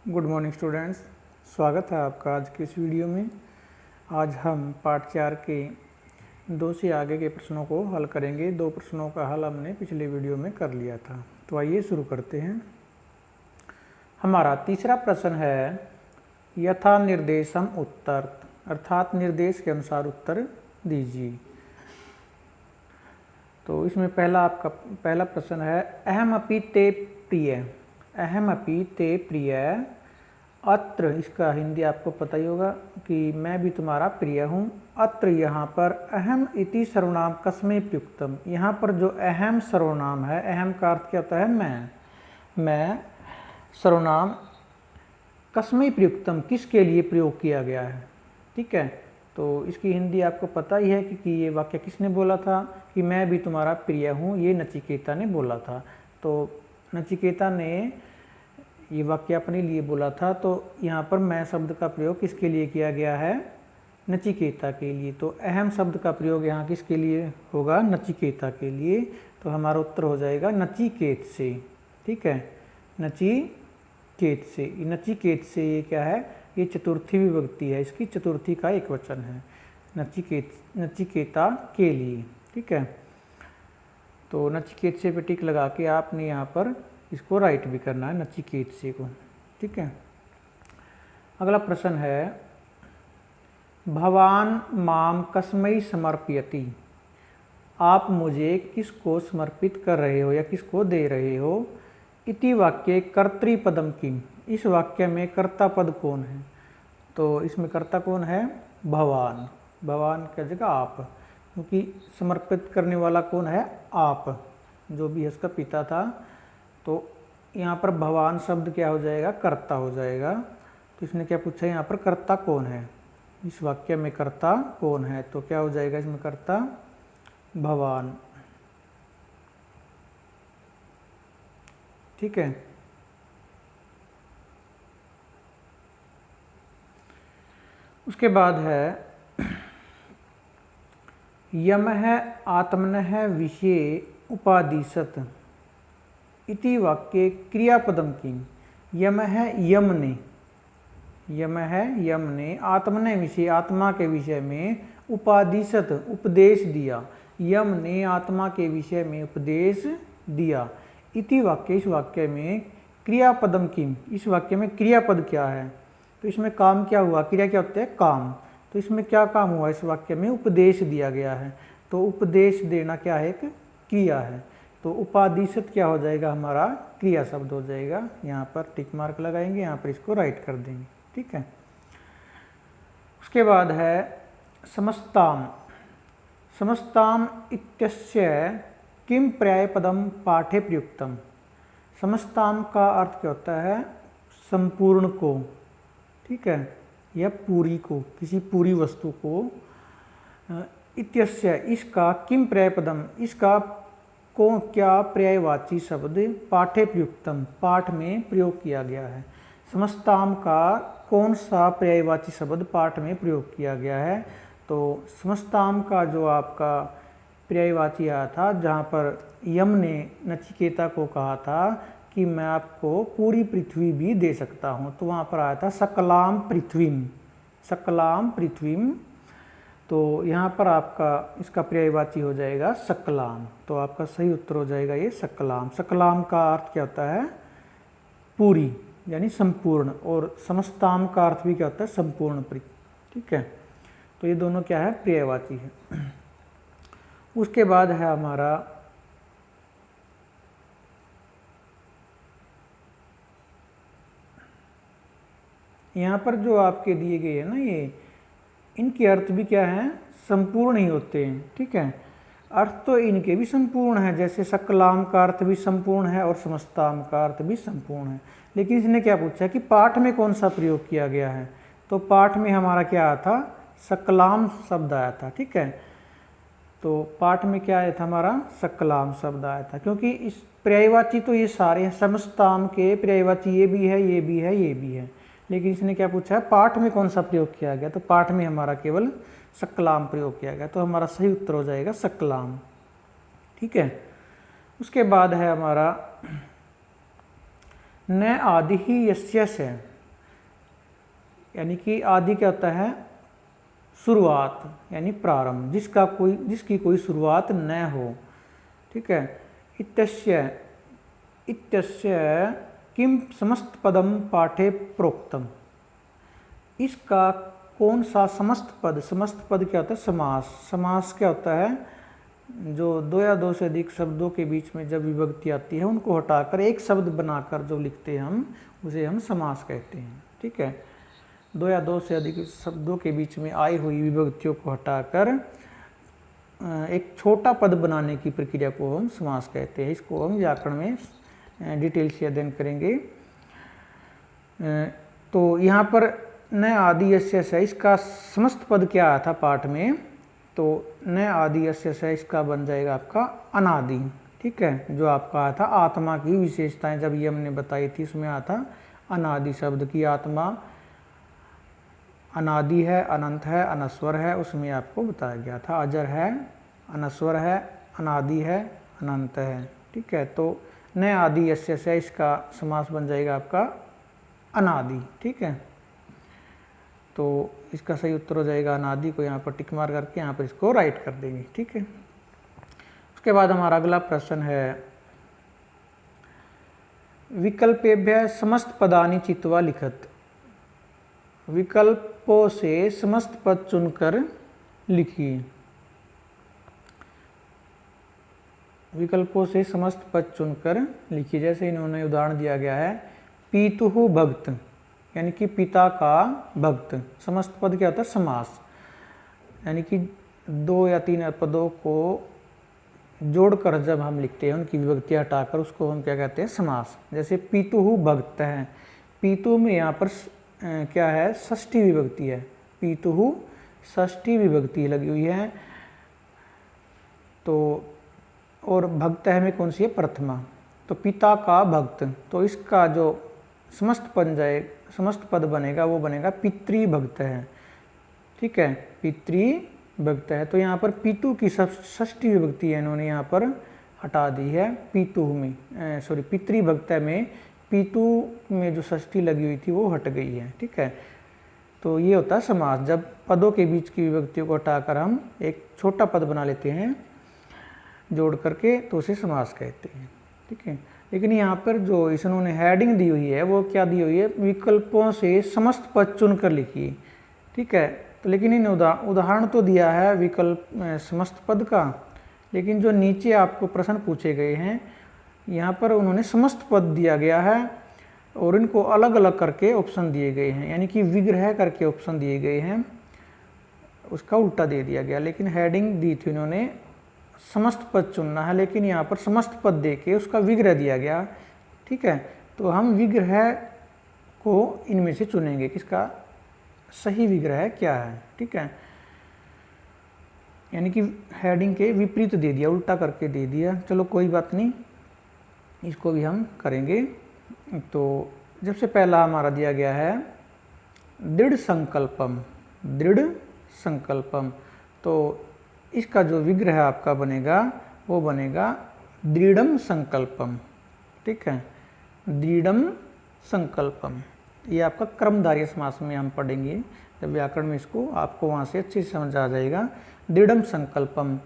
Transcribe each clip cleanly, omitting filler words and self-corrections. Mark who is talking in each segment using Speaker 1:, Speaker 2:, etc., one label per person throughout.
Speaker 1: Good morning students, स्वागत है आपका आज के इस वीडियो में। आज हम पार्ट 4 के 2 से आगे के प्रश्नों को हल करेंगे। 2 प्रश्नों का हल हमने पिछले वीडियो में कर लिया था। तो आइए शुरू करते हैं। हमारा तीसरा प्रश्न है यथा निर्देशम उत्तर, अर्थात निर्देश के अनुसार उत्तर दीजिए। तो इसमें पहला प्रश्न है अहमपि ते प्रिय, अहमपि ते प्रिय अत्र, इसका हिंदी आपको पता ही होगा कि मैं भी तुम्हारा प्रिय हूँ। अत्र यहाँ पर अहम इति सर्वनाम कस्मै प्रयुक्तम, यहाँ पर जो अहम सर्वनाम है, अहम का अर्थ क्या होता है मैं सर्वनाम कस्मै प्रयुक्तम, किसके लिए प्रयोग किया गया है। ठीक है, तो इसकी हिंदी आपको पता ही है कि ये वाक्य किसने बोला था कि मैं भी तुम्हारा प्रिय हूँ, ये नचिकेता ने बोला था। तो नचिकेता ने ये वाक्य अपने लिए बोला था। तो यहाँ पर मैं शब्द का प्रयोग किसके लिए किया गया है, नचिकेता के लिए। तो अहम शब्द का प्रयोग यहाँ किसके लिए होगा, नचिकेता के लिए। तो हमारा उत्तर हो जाएगा नचिकेत से। ठीक है, नचिकेत से। नचिकेत से ये क्या है, ये चतुर्थी विभक्ति है, इसकी चतुर्थी का एक वचन है, नचिकेता के लिए। ठीक है, तो नचिकेत से पे टिक लगा के आपने यहाँ पर इसको राइट भी करना है, नचिकेत से को। ठीक है, अगला प्रश्न है भवान माम कस्मै समर्पयति, आप मुझे किसको समर्पित कर रहे हो या किसको दे रहे हो। इति वाक्य कर्तृपदम किम, इस वाक्य में कर्ता पद कौन है। तो इसमें कर्ता कौन है, भवान, भवान की जगह आप, क्योंकि समर्पित करने वाला कौन है, आप, जो भी इसका पिता था। तो यहाँ पर भवान शब्द क्या हो जाएगा, कर्ता हो जाएगा। तो इसने क्या पूछा, यहाँ पर कर्ता कौन है, इस वाक्य में कर्ता कौन है। तो क्या हो जाएगा इसमें कर्ता, भवान। ठीक है, उसके बाद है यमः आत्मनः विषये उपादिशत, इति वाक्ये क्रियापदम किम। यमः यम ने, यमः यम ने आत्मने विषय, आत्मा के विषय में उपादिशत उपदेश दिया, यम ने आत्मा के विषय में उपदेश दिया। इति वाक्य, इस वाक्य में क्रियापदम किम, इस वाक्य में क्रियापद क्या है। तो इसमें काम क्या हुआ, क्रिया क्या होता है, काम। तो इसमें क्या काम हुआ, इस वाक्य में उपदेश दिया गया है। तो उपदेश देना क्या है, एक क्रिया है। तो उपादिशत क्या हो जाएगा, हमारा क्रिया शब्द हो जाएगा। यहाँ पर टिक मार्क लगाएंगे, यहाँ पर इसको राइट कर देंगे। ठीक है, उसके बाद है समस्ताम, समस्ताम इत्यस्य किम पर्यायपदम पाठे प्रयुक्तम। समस्ताम का अर्थ क्या होता है, संपूर्ण को। ठीक है, या पूरी को, किसी पूरी वस्तु को। इत्यस्य, इसका, किम पर्यायपदम, इसका को क्या पर्यायवाची शब्द पाठे प्रयुक्तम, पाठ में प्रयोग किया गया है। समस्ताम का कौन सा पर्यायवाची शब्द पाठ में प्रयोग किया गया है। तो समस्ताम का जो आपका पर्यायवाची आया था, जहाँ पर यम ने नचिकेता को कहा था कि मैं आपको पूरी पृथ्वी भी दे सकता हूँ, तो वहाँ पर आया था सकलाम पृथ्वीम, सकलाम पृथ्वीम। तो यहाँ पर आपका इसका पर्यायवाची हो जाएगा सकलाम। तो आपका सही उत्तर हो जाएगा ये सकलाम। सकलाम का अर्थ क्या होता है, पूरी यानी संपूर्ण, और समस्ताम का अर्थ भी क्या होता है, संपूर्ण पृथ्वी। ठीक है, तो ये दोनों क्या है, पर्यायवाची है। उसके बाद है हमारा यहाँ पर जो आपके दिए गए हैं ना, ये इनके अर्थ भी क्या हैं, संपूर्ण ही होते हैं। ठीक है, अर्थ तो इनके भी संपूर्ण है, जैसे सकलाम का अर्थ भी संपूर्ण है और समस्ताम का अर्थ भी संपूर्ण है। लेकिन इसने क्या पूछा कि पाठ में कौन सा प्रयोग किया गया है। तो पाठ में हमारा क्या आया था, सकलाम शब्द आया था। ठीक है, तो पाठ में क्या आया था, हमारा सकलाम शब्द आया था, क्योंकि इस पर्यायवाची तो ये सारे हैं, समस्ताम के पर्यायवाची ये भी है, ये भी है, ये भी है। लेकिन इसने क्या पूछा है, पाठ में कौन सा प्रयोग किया गया। तो पाठ में हमारा केवल सकलाम प्रयोग किया गया। तो हमारा सही उत्तर हो जाएगा सकलाम। ठीक है, उसके बाद है हमारा न आदि ही यस्य से, यानी कि आदि क्या होता है, शुरुआत यानी प्रारंभ, जिसकी कोई शुरुआत न हो। ठीक है। इत्यस्य किम समस्त पदम पाठे प्रोक्तम, इसका कौन सा समस्त पद क्या होता है, समास। समास क्या होता है, जो दो या दो से अधिक शब्दों के बीच में जब विभक्ति आती है उनको हटाकर एक शब्द बनाकर जो लिखते हैं हम, उसे हम समास कहते हैं। ठीक है। दो या दो से अधिक शब्दों के बीच में आई हुई विभक्तियों को हटाकर एक छोटा पद बनाने की प्रक्रिया को हम समास कहते हैं। इसको हम व्याकरण में डिटेल से अध्ययन करेंगे। तो यहाँ पर न आदि यस्य स, इसका समस्त पद क्या आया था पाठ में, तो न आदि यस्य स इसका बन जाएगा आपका अनादि। ठीक है। जो आपका आया था आत्मा की विशेषताएं जब ये हमने बताई थी, उसमें आया था अनादि शब्द की, आत्मा अनादि है, अनंत है, अनस्वर है, उसमें आपको बताया गया था। अजर है, अनस्वर है, अनादि है, अनंत है। ठीक है। तो न आदि यस्य स इसका समास बन जाएगा आपका अनादि। ठीक है। तो इसका सही उत्तर हो जाएगा अनादि, को यहाँ पर टिक मार करके यहाँ पर इसको राइट कर देंगे। ठीक है। उसके बाद हमारा अगला प्रश्न है, विकल्पेभ्य समस्त पदानि चित्वा लिखत, विकल्पों से समस्त पद चुनकर लिखिए। विकल्पों से समस्त पद चुनकर लिखिए। जैसे इन्होंने उदाहरण दिया गया है, पीतुहु भक्त, यानी कि पिता का भक्त। समस्त पद क्या होता है, समास, यानी कि दो या तीन पदों को जोड़कर जब हम लिखते हैं, उनकी विभक्ति हटाकर, उसको हम क्या कहते हैं, समास। जैसे पीतुहु भक्त है, पीतु में यहाँ पर क्या है, षष्ठी विभक्ति है, पीतुहु षष्ठी विभक्ति लगी हुई है। तो और भक्त है में कौन सी है, प्रथमा। तो पिता का भक्त, तो इसका जो समस्त पद बनेगा वो बनेगा पितृभक्त है। ठीक है। पितृभक्त है। तो यहाँ पर पीतु की षष्ठी विभक्ति है, इन्होंने यहाँ पर हटा दी है। पीतु में पितृभक्त में पीतु में जो षष्ठी लगी हुई थी वो हट गई है। ठीक है। तो ये होता है समास, जब पदों के बीच की विभक्तियों को हटाकर हम एक छोटा पद बना लेते हैं जोड़ करके, तो उसे समास कहते हैं। ठीक है। लेकिन यहाँ पर जो इन्होंने हेडिंग दी हुई है वो क्या दी हुई है, विकल्पों से समस्त पद चुन कर लिखिए। ठीक है। तो लेकिन इन उदाहरण तो दिया है विकल्प समस्त पद का, लेकिन जो नीचे आपको प्रश्न पूछे गए हैं यहाँ पर उन्होंने समस्त पद दिया गया है और इनको अलग अलग करके ऑप्शन दिए गए हैं, यानी कि विग्रह करके ऑप्शन दिए गए हैं, उसका उल्टा दे दिया गया। लेकिन हेडिंग दी थी उन्होंने समस्त पद चुनना है, लेकिन यहाँ पर समस्त पद दे के उसका विग्रह दिया गया। ठीक है। तो हम विग्रह को इनमें से चुनेंगे, किसका सही विग्रह क्या है। ठीक है। यानी कि हेडिंग के विपरीत दे दिया, उल्टा करके दे दिया। चलो कोई बात नहीं, इसको भी हम करेंगे। तो जब से पहला हमारा दिया गया है दृढ़ संकल्पम, दृढ़ संकल्पम, तो इसका जो विग्रह आपका बनेगा वो बनेगा दृढ़म संकल्पम। ठीक है। दृढ़म संकल्पम, ये आपका क्रमधारय समास में हम पढ़ेंगे जब व्याकरण में, इसको आपको वहाँ से अच्छे से समझ आ जाएगा। दृढ़म संकल्पम,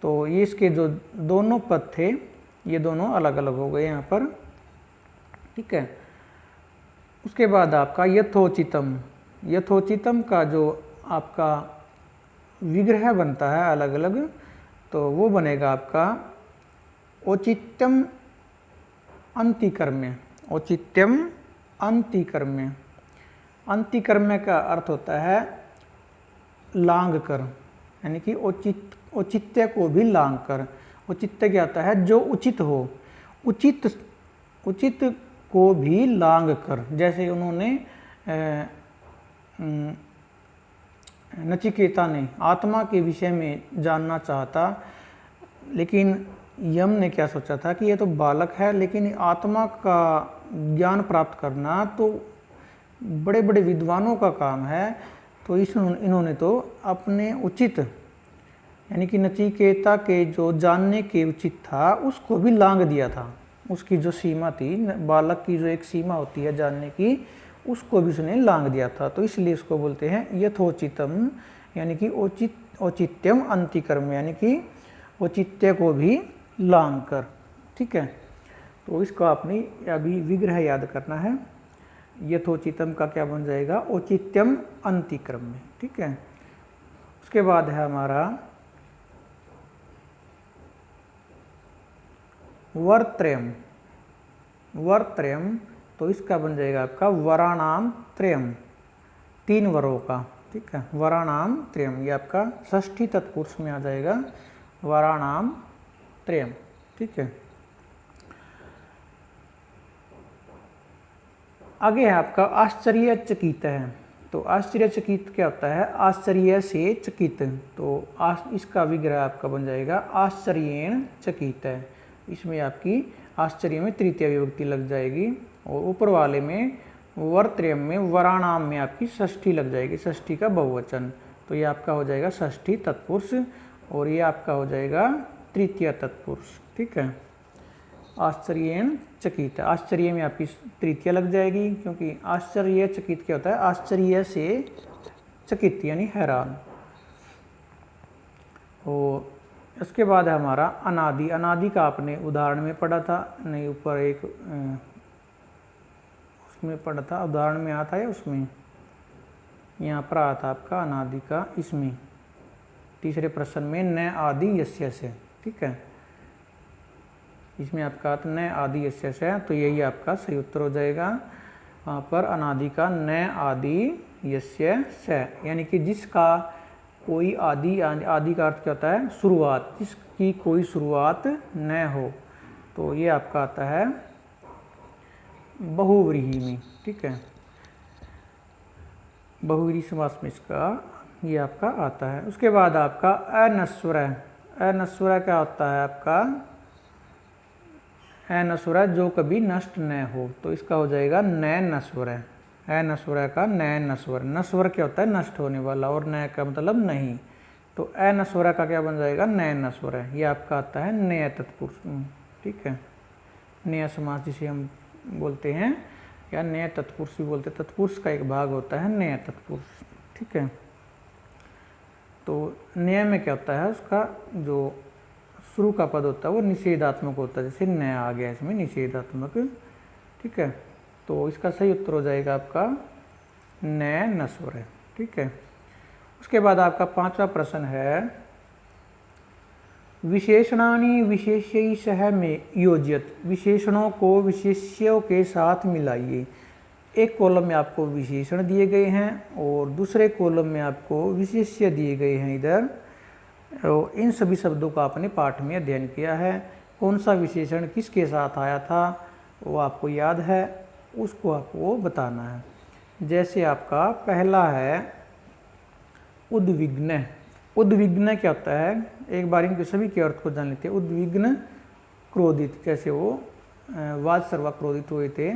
Speaker 1: तो ये इसके जो दोनों पद थे ये दोनों अलग अलग हो गए यहाँ पर। ठीक है। उसके बाद आपका यथोचितम, यथोचितम का जो आपका विग्रह बनता है अलग अलग, तो वो बनेगा आपका औचित्यम अंतिकर्म्य। औचित्यम अंतिकर्म्य, अंतिकर्म्य का अर्थ होता है लांग कर, यानी कि औचित्य को भी लांग कर। औचित्य क्या होता है, जो उचित हो, उचित को भी लांग कर। जैसे उन्होंने नचिकेता ने आत्मा के विषय में जानना चाहता, लेकिन यम ने क्या सोचा था कि ये तो बालक है, लेकिन आत्मा का ज्ञान प्राप्त करना तो बड़े बड़े विद्वानों का काम है। तो इन्होंने तो अपने उचित, यानी कि नचिकेता के जो जानने के उचित था उसको भी लांग दिया था। उसकी जो सीमा थी, बालक की जो एक सीमा होती है जानने की, उसको भी उसने लांग दिया था, तो इसलिए इसको बोलते हैं यथोचितम, यानी कि औचित्यम अंतिकर्म, यानी कि औचित्य को भी लांग कर। ठीक है, तो इसको आपने अभी विग्रह याद करना है। यथोचितम का क्या बन जाएगा, औचित्यम अंतिक्रम में। ठीक है, उसके बाद है हमारा वरत्रयम। वरत्रयम, तो इसका बन जाएगा आपका वराणाम त्रयम, 3 वरों का। ठीक है, वराणाम त्रयम, ये आपका षष्ठी तत्पुरुष में आ जाएगा, वराणाम त्रयम। ठीक है, आगे है आपका आश्चर्यचकित है। तो आश्चर्यचकित क्या होता है, आश्चर्य से चकित, तो इसका विग्रह आपका बन जाएगा आश्चर्येण चकित है। इसमें आपकी आश्चर्य में तृतीय विभक्ति लग जाएगी, और ऊपर वाले में वरत्रयम में वराणाम में आपकी षष्ठी लग जाएगी, षष्ठी का बहुवचन। तो ये आपका हो जाएगा षष्ठी तत्पुरुष, और ये आपका हो जाएगा तृतीय तत्पुरुष। ठीक है, आश्चर्येण चकित, आश्चर्य में आपकी तृतीय लग जाएगी, क्योंकि आश्चर्य चकित क्या होता है, आश्चर्य से चकित यानी हैरान। और इसके बाद है हमारा अनादि। अनादि का आपने उदाहरण में पढ़ा था, नहीं ऊपर एक उसमें पढ़ा था, उदाहरण में आता है उसमें, यहाँ पर आया था आपका अनादि का, इसमें तीसरे प्रश्न में न आदि यस्य से। ठीक है, इसमें आपका न आदि यस्य से, तो यही आपका सही उत्तर हो जाएगा। वहाँ पर अनादि का न आदि यस्य से, यानी कि जिसका कोई आदि, आदि का अर्थ क्या होता है, शुरुआत, जिसकी कोई शुरुआत न हो, तो ये आपका आता है बहुव्रीहि में। ठीक है, बहुव्रीहि समास में इसका ये आपका आता है। उसके बाद आपका अनश्वर। अनश्वर क्या होता है आपका, अनश्वर जो कभी नष्ट न हो, तो इसका हो जाएगा न नश्वर। अनश्वर का न नश्वर, नश्वर क्या होता है, नष्ट होने वाला, और न का मतलब नहीं, तो अनश्वर का क्या बन जाएगा, न नश्वर। ये आपका आता है नय तत्पुरुष। ठीक है, नया समास जिसे हम बोलते हैं, या नय तत्पुरुष भी बोलते हैं, तत्पुरुष का एक भाग होता है नय तत्पुरुष। ठीक है, तो नय में क्या होता है, उसका जो शुरू का पद होता है वो निषेधात्मक होता है, जैसे न आ गया इसमें निषेधात्मक। ठीक है, तो इसका सही उत्तर हो जाएगा आपका न नश्वर। ठीक है, उसके बाद आपका 5वां प्रश्न है विशेषणानि विशेष्यै सह में योजित। विशेषणों को विशेष्यों के साथ मिलाइए। एक कॉलम में आपको विशेषण दिए गए हैं और दूसरे कॉलम में आपको विशेष्य दिए गए हैं इधर। इन सभी शब्दों का आपने पाठ में अध्ययन किया है। कौन सा विशेषण किसके साथ आया था वो आपको याद है, उसको आपको बताना है। जैसे आपका पहला है उद्विग्न। उद्विग्न क्या होता है, एक बार इनके सभी के अर्थ को जान लेते हैं। उद्विग्न क्रोधित, कैसे वो वाद सर्वा क्रोधित हुए थे।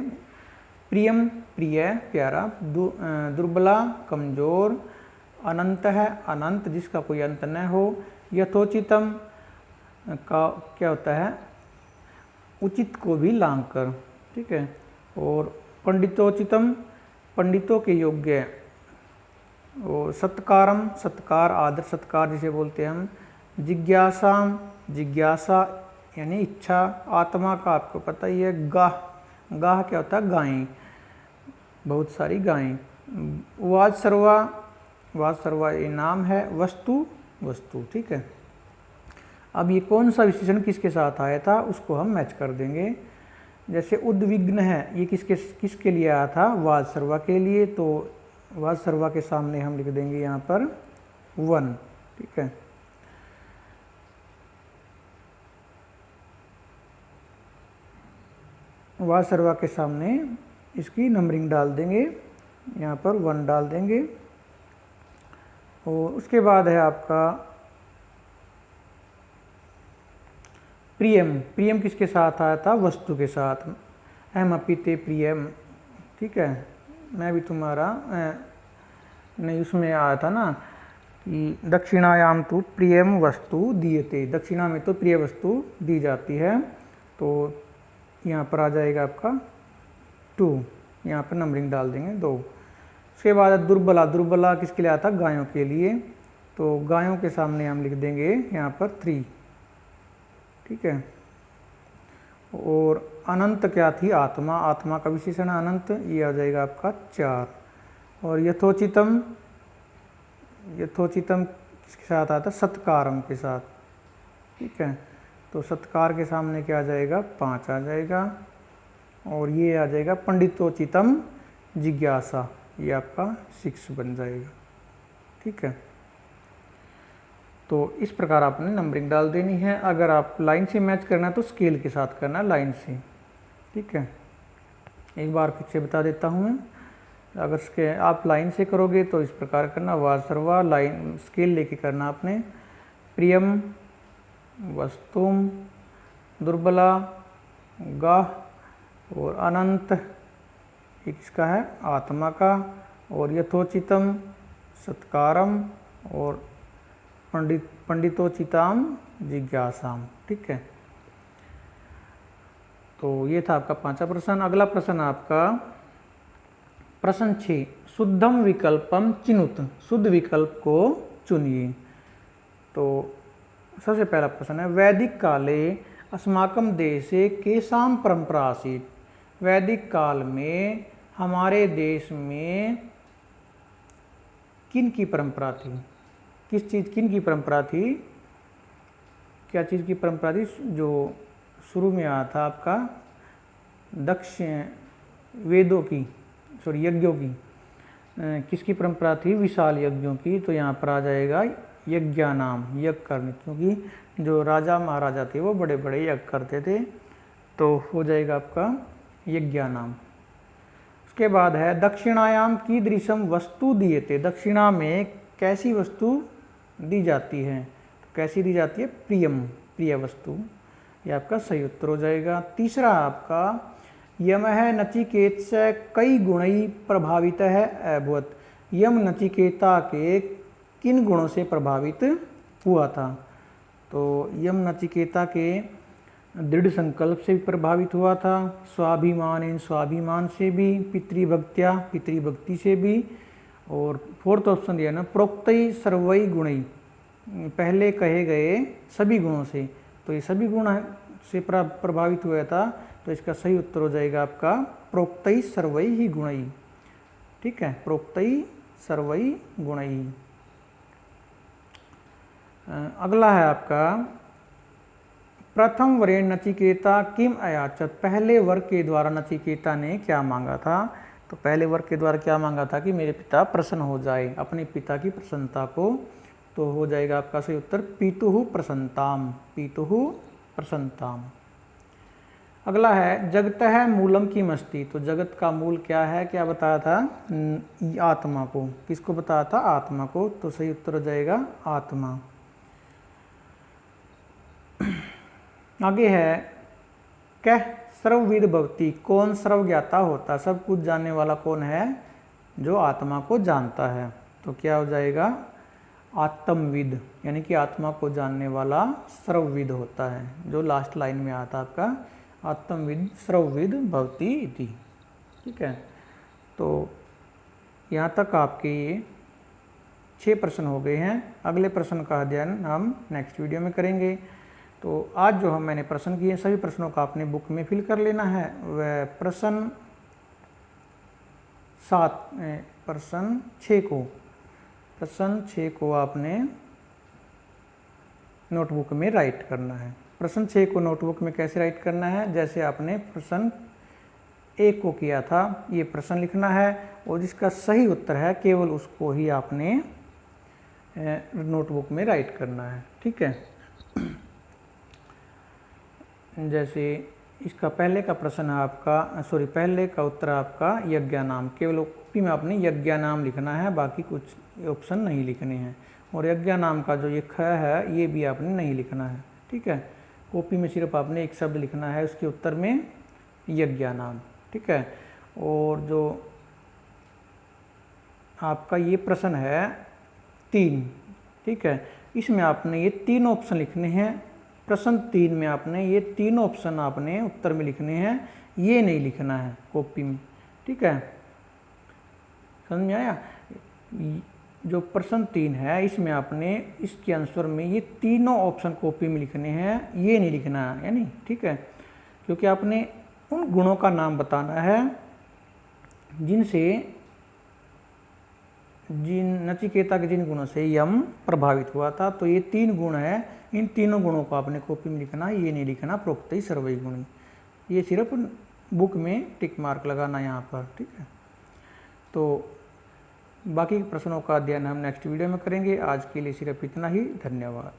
Speaker 1: प्रियम प्रिय प्यारा, दुर्बला कमजोर, अनंत है अनंत जिसका कोई अंत न हो। यथोचितम का क्या होता है, उचित को भी लांग कर। ठीक है, और पंडितोचितम पंडितों के योग्य, और सत्कारम सत्कार आदर सत्कार जिसे बोलते हैं हम। जिज्ञासाम जिज्ञासा यानी इच्छा। आत्मा का आपको पता ही है। गाह गाह क्या होता है, गायें, बहुत सारी गायें। वाद सर्वा ये नाम है। वस्तु वस्तु। ठीक है, अब ये कौन सा विशेषण किसके साथ आया था उसको हम मैच कर देंगे। जैसे उद्विग्न है, ये किसके लिए आया था, वाद सर्वा के लिए, तो वाद सर्वा के सामने हम लिख देंगे यहाँ पर वन। ठीक है, वाद सर्वा के सामने इसकी नंबरिंग डाल देंगे, यहाँ पर 1 डाल देंगे। और उसके बाद है आपका प्रियम। प्रियम किसके साथ आया था, वस्तु के साथ। अहम अपीते प्रियम। ठीक है, मैं भी तुम्हारा नहीं, उसमें आया था ना कि दक्षिणायाम तो प्रियम वस्तु दीयते, दक्षिणा में तो प्रिय वस्तु दी जाती है, तो यहाँ पर आ जाएगा आपका 2। यहाँ पर नंबरिंग डाल देंगे 2। उसके बाद दुर्बला, दुर्बला किसके लिए आता? गायों के लिए, तो गायों के सामने हम लिख देंगे यहाँ पर 3, ठीक है। और अनंत क्या थी? आत्मा, आत्मा का विशेषण अनंत, ये आ जाएगा आपका 4। और यथोचितम, यथोचितम किसके साथ आता? सत्कारम के साथ, ठीक है। तो सत्कार के सामने क्या आ जाएगा? 5 आ जाएगा। और ये आ जाएगा पंडितोचितम जिज्ञासा, ये आपका 6 बन जाएगा, ठीक है। तो इस प्रकार आपने नंबरिंग डाल देनी है। अगर आप लाइन से मैच करना है तो स्केल के साथ करना है, लाइन से, ठीक है। एक बार फिर से बता देता हूँ मैं, अगर आप लाइन से करोगे तो इस प्रकार करना, वार सर्वा, लाइन स्केल लेके करना आपने। प्रियम वस्तुम दुर्बला गाह और अनंत, एक इसका है आत्मा का, और यथोचितम सत्कारम और पंडितोचिताम जिज्ञासाम, ठीक है। तो ये था आपका 5वां प्रश्न। अगला प्रश्न आपका प्रश्न 6, शुद्धम विकल्पम चिनुत, शुद्ध विकल्प को चुनिए। तो सबसे पहला प्रश्न है, वैदिक काले अस्माकं देशे केषां परंपरा आसीत्। वैदिक काल में हमारे देश में किन की परंपरा थी? किस चीज़, किन की परंपरा थी? क्या चीज़ की परंपरा थी? जो शुरू में आया था आपका दक्ष वेदों की, सॉरी यज्ञों की, किसकी परंपरा थी? विशाल यज्ञों की। तो यहाँ पर आ जाएगा यज्ञानाम, यज्ञ करने, क्योंकि जो राजा महाराजा थे वो बड़े बड़े यज्ञ करते थे, तो हो जाएगा आपका यज्ञानाम। उसके बाद है दक्षिणायाम कीदृशम वस्तु दीयते, दक्षिणा में कैसी वस्तु दी जाती है? तो कैसी दी जाती है? प्रियम, प्रिय वस्तु, ये आपका सही उत्तर हो जाएगा। तीसरा आपका यमः नचिकेतस्य कई गुणै प्रभावितः अभवत्, यम नचिकेता के किन गुणों से प्रभावित हुआ था? तो यम नचिकेता के दृढ़ संकल्प से भी प्रभावित हुआ था, स्वाभिमान, स्वाभिमान से भी, पितृभक्त्या, पितृभक्ति से भी, और 4th ऑप्शन दिया ना, प्रोक्तई सर्वई गुणई, पहले कहे गए सभी गुणों से। तो ये सभी गुण से प्रभावित हुआ था, तो इसका सही उत्तर हो जाएगा आपका प्रोक्तई सर्वई ही गुणई, ठीक है, प्रोक्तई सर्वई गुणई। अगला है आपका प्रथम वरेण नचिकेता किम अयाचत, पहले वर के द्वारा नचिकेता ने क्या मांगा था? तो पहले वर के द्वारा क्या मांगा था? कि मेरे पिता प्रसन्न हो जाए, अपने पिता की प्रसन्नता को। तो हो जाएगा आपका सही उत्तर पीतुः प्रसन्नताम, पीतुः प्रसन्नताम। अगला है जगतः मूलम किम अस्ति, तो जगत का मूल क्या है? क्या बताया था? आत्मा को। किसको बताया था? आत्मा को। तो सही उत्तर हो जाएगा आत्मा। आगे है कह सर्वविद भवति, कौन सर्वज्ञाता होता? सब कुछ जानने वाला कौन है? जो आत्मा को जानता है। तो क्या हो जाएगा? आत्मविद, यानी कि आत्मा को जानने वाला सर्वविद होता है, जो लास्ट लाइन में आता आपका आत्मविद सर्वविद भवति इति, ठीक है। तो यहाँ तक आपके ये 6 प्रश्न हो गए हैं। अगले प्रश्न का अध्ययन हम नेक्स्ट वीडियो में करेंगे। तो आज जो मैंने प्रश्न किए सभी प्रश्नों का आपने बुक में फिल कर लेना है। वह प्रश्न 6 को आपने नोटबुक में राइट करना है। प्रश्न 6 को नोटबुक में कैसे राइट करना है? जैसे आपने प्रश्न 1 को किया था, ये प्रश्न लिखना है और जिसका सही उत्तर है केवल उसको ही आपने नोटबुक में राइट करना है, ठीक है। जैसे इसका पहले का प्रश्न है आपका, सॉरी पहले का उत्तर आपका यज्ञानाम, केवल कॉपी में आपने यज्ञानाम लिखना है, बाकी कुछ ऑप्शन नहीं लिखने हैं। और यज्ञानाम का जो ये ख है ये भी आपने नहीं लिखना है, ठीक है। कॉपी में सिर्फ आपने एक शब्द लिखना है उसके उत्तर में यज्ञानाम, ठीक है। और जो आपका ये प्रश्न है 3, ठीक है, इसमें आपने ये 3 ऑप्शन लिखने हैं। प्रश्न 3 में आपने ये 3 ऑप्शन आपने उत्तर में लिखने हैं, ये नहीं लिखना है कॉपी में, ठीक। ठीक है, समझ में आया। जो प्रश्न 3 है इसमें आपने इसके आंसर में ये तीनों ऑप्शन कॉपी में लिखने हैं, ये नहीं लिखना है यानी, ठीक है, क्योंकि आपने उन गुणों का नाम बताना है जिनसे नचिकेता के जिन गुणों से यम प्रभावित हुआ था। तो ये 3 गुण है, इन तीनों गुणों को आपने कॉपी में लिखना, ये नहीं लिखना प्रोक्त ही सर्वई गुणी, ये सिर्फ बुक में टिक मार्क लगाना यहाँ पर, ठीक है। तो बाकी प्रश्नों का अध्ययन हम नेक्स्ट वीडियो में करेंगे। आज के लिए सिर्फ इतना ही, धन्यवाद।